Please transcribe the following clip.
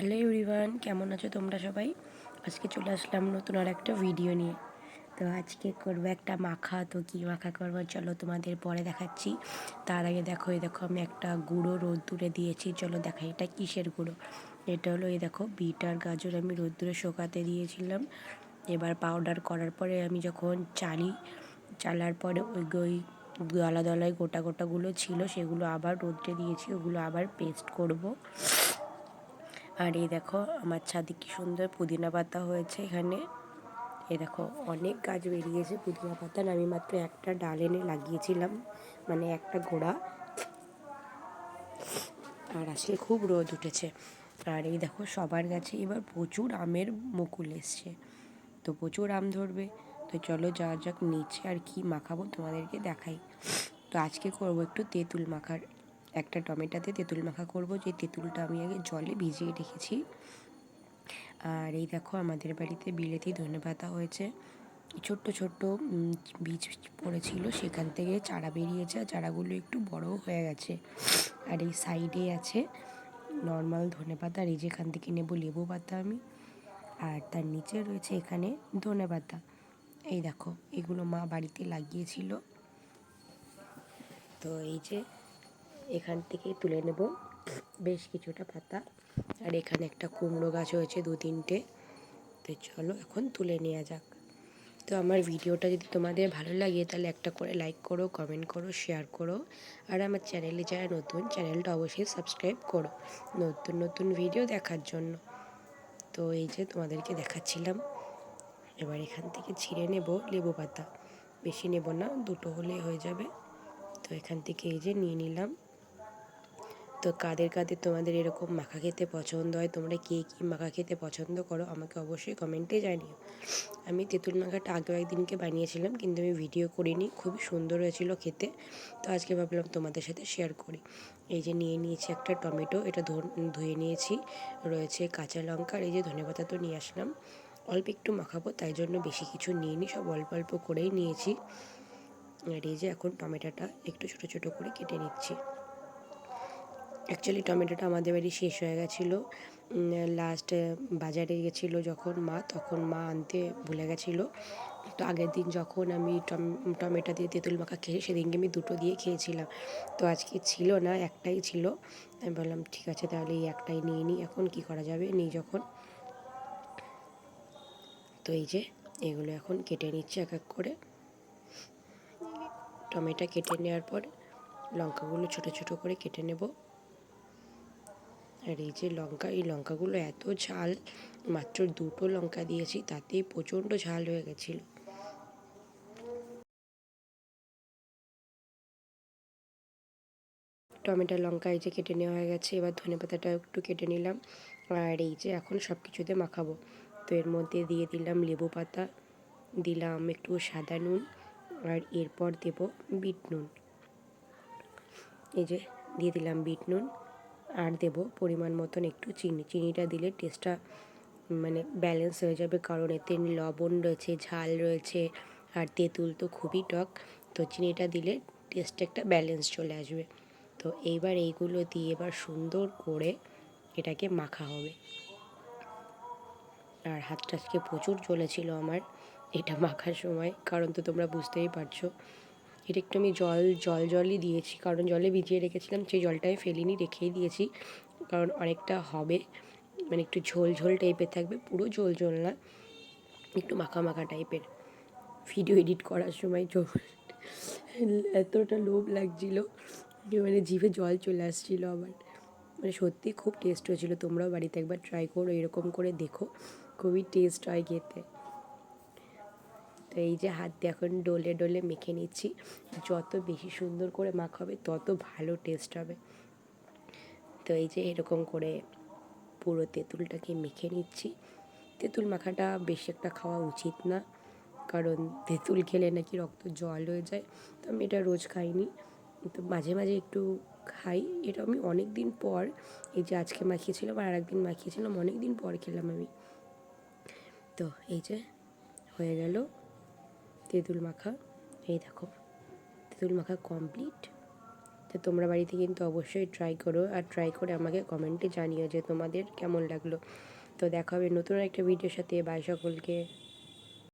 Hello everyone, কেমন আছো তোমরা সবাই? আজকে চলে আসলাম নতুন আর একটা ভিডিও নিয়ে। তো আজকে করবো একটা মাখা। তো কী মাখা করবো চলো তোমাদের পরে দেখাচ্ছি। তার আগে দেখো, এই দেখো আমি একটা গুঁড়ো রোদ্দুরে দিয়েছি। চলো দেখাই এটা কিসের গুঁড়ো। এটা হলো, এই দেখো বিট আর গাজর আমি রোদ্দুরে শুকাতে দিয়েছিলাম। এবার পাউডার করার পরে আমি যখন চালার পরে ওই দলা দলায় গোটা গোটাগুলো ছিল সেগুলো আবার রোদ্রে দিয়েছি, ওগুলো আবার পেস্ট করব। আর এই দেখো আমার ছাদে কি সুন্দর পুদিনা পাতা হয়েছে এখানে। এই দেখো অনেক গাছ বেরিয়েছে পুদিনা পাতার। আমি মাত্র একটা ডাল এনে লাগিয়েছিলাম, মানে একটা গোড়া। আর আজকে খুব রোদ উঠেছে। আর এই দেখো সবার গাছে এবার প্রচুর আমের মুকুল এসছে, তো প্রচুর আম ধরবে। তো চলো যাওয়া যাক নিচে, আর কি মাখাবো তোমাদেরকে দেখাই। তো আজকে করবো একটু তেঁতুল মাখার, একটা টমেটোতে তেঁতুল মাখা করব। যে তেঁতুলটা আমি আগে জলে ভিজিয়ে রেখেছি। আর এই দেখো আমাদের বাড়িতে বিলেতি ধনেপাতা হয়েছে, ছোট্ট ছোট্ট বীজ পড়েছিল, সেখান থেকে চারা বেরিয়েছে। আর চারাগুলো একটু বড় হয়ে গেছে। আর এই সাইডে আছে নর্মাল ধনেপাতা, আর এই যেখান থেকে নেব লেবু পাতা আমি। আর তার নিচে রয়েছে এখানে ধনেপাতা। এই দেখো এগুলো মা বাড়িতে লাগিয়েছিল। তো এই যে এখান থেকে তুলে নেব বেশ কিছুটা পাতা। আর এখানে একটা কুমড়ো গাছ হয়েছে 2-3টে। তো চলো এখন তুলে নেওয়া যাক। তো আমার ভিডিওটা যদি তোমাদের ভালো লাগে তাহলে একটা করে লাইক করো, কমেন্ট করো, শেয়ার করো। আর আমার চ্যানেলে যারা নতুন, চ্যানেলটা অবশ্যই সাবস্ক্রাইব করো নতুন নতুন ভিডিও দেখার জন্য। তো এই যে তোমাদেরকে দেখাচ্ছিলাম। এবার এখান থেকে ছিঁড়ে নেব লেবু পাতা, বেশি নেব না, 2টো হলে হয়ে যাবে। তো এখান থেকে এই যে নিয়ে নিলাম। তো কাদের কাদের তোমাদের এরকম মাখা খেতে পছন্দ হয়, তোমরা কে কী মাখা খেতে পছন্দ করো আমাকে অবশ্যই কমেন্টে জানিও। আমি তেঁতুল মাখাটা আগেও একদিনকে বানিয়েছিলাম, কিন্তু আমি ভিডিও করিনি। খুবই সুন্দর হয়েছিল খেতে। তো আজকে ভাবলাম তোমাদের সাথে শেয়ার করি। এই যে নিয়ে নিয়েছি একটা টমেটো, এটা ধুয়ে নিয়েছি। রয়েছে কাঁচা লঙ্কা, আর এই যে ধনেপাতা তো নিয়ে আসলাম। অল্প একটু মাখাবো, তাই জন্য বেশি কিছু নিইনি, সব অল্প অল্প করেই নিয়েছি। আর এই যে এখন টমেটোটা একটু ছোটো ছোটো করে কেটে নিচ্ছি। অ্যাকচুয়ালি টমেটোটা আমাদের বাড়ি শেষ হয়ে গেছিলো। লাস্ট বাজারে গেছিলো যখন মা, তখন মা আনতে ভুলে গেছিলো। তো আগের দিন যখন আমি টমেটো দিয়ে তেঁতুল মাখা খেয়ে, সেদিনকে আমি 2টো দিয়ে খেয়েছিলাম। তো আজকে ছিল না, একটাই ছিল। আমি বললাম ঠিক আছে তাহলে এই একটাই নিয়ে নিই, এখন কি করা যাবে নেই যখন। তো এই যে এগুলো এখন কেটে নিচ্ছে এক এক করে। টমেটো কেটে নেওয়ার পর লঙ্কাগুলো ছোটো ছোটো করে কেটে নেব। আর এই যে লঙ্কা, এই লঙ্কাগুলো এত ঝাল, মাত্র 2টো লঙ্কা দিয়েছি, তাতেই প্রচণ্ড ঝাল হয়ে গেছিলো। টমেটো লঙ্কা এই যে কেটে নেওয়া হয়ে গেছে। এবার ধনেপাতাটা একটু কেটে নিলাম। আর এই যে এখন সব কিছুতে মাখাবো। তো এর মধ্যে দিয়ে দিলাম লেবু পাতা, দিলাম একটু সাদা নুন, আর এরপর দেব বিট নুন। এই যে দিয়ে দিলাম বিট নুন, আর দেব পরিমাণ মতন একটু চিনি। চিনিটা দিলে টেস্টটা মানে ব্যালেন্স হয়ে যাবে, কারণ এতে লবণ রয়েছে, ঝাল রয়েছে, আর তেঁতুল তো খুবই টক। তো চিনিটা দিলে টেস্টটা একটা ব্যালেন্স চলে আসবে। তো এইবার এইগুলো দিয়ে এবার সুন্দর করে এটাকে মাখা হবে। আর হাতটা আজকে প্রচুর জ্বলেছিল আমার এটা মাখার সময়, কারণ তো তোমরা বুঝতেই পারছো। এটা একটু আমি জলই দিয়েছি, কারণ জলে ভিজিয়ে রেখেছিলাম, সেই জলটা আমি ফেলিনি, রেখেই দিয়েছি। কারণ অনেকটা হবে, মানে একটু ঝোল ঝোল টাইপের থাকবে, পুরো ঝোল না, একটু মাখা মাখা টাইপের। ভিডিও এডিট করার সময় এতটা লোভ লাগছিল, মানে জিভে জল চলে আসছিলো আমার। মানে সত্যি খুব টেস্ট হয়েছিল। তোমরাও বাড়িতে একবার ট্রাই করো, এরকম করে দেখো, খুবই টেস্ট হয় খেতে। তো এই যে হাত দিয়ে এখন ডলে ডলে মেখে নিচ্ছি। যত বেশি সুন্দর করে মাখাবে তত ভালো টেস্ট হবে। তো এই যে এরকম করে পুরো তেঁতুলটাকে মেখে নিচ্ছি। তেঁতুল মাখাটা বেশি একটা খাওয়া উচিত না, কারণ তেঁতুল খেলে নাকি রক্ত জল হয়ে যায়। তো আমি এটা রোজ খাইনি, তো মাঝে মাঝে একটু খাই। এটা আমি অনেক দিন পর, এই যে আজকে মাখিয়েছিলাম আর একদিন মাখিয়েছিলাম, অনেক দিন পর খেলাম আমি। তো এই যে হয়ে গেল তেঁতুল মাখা। এই দেখো তেঁতুল মাখা কমপ্লিট। তো তো তোমরা বাড়িতে কিন্তু অবশ্যই ট্রাই করো, আর ট্রাই করে আমাকে কমেন্টে জানিও যে তোমাদের কেমন লাগলো। তো দেখা হবে নতুন একটা ভিডিওর সাথে। বাই সকলকে।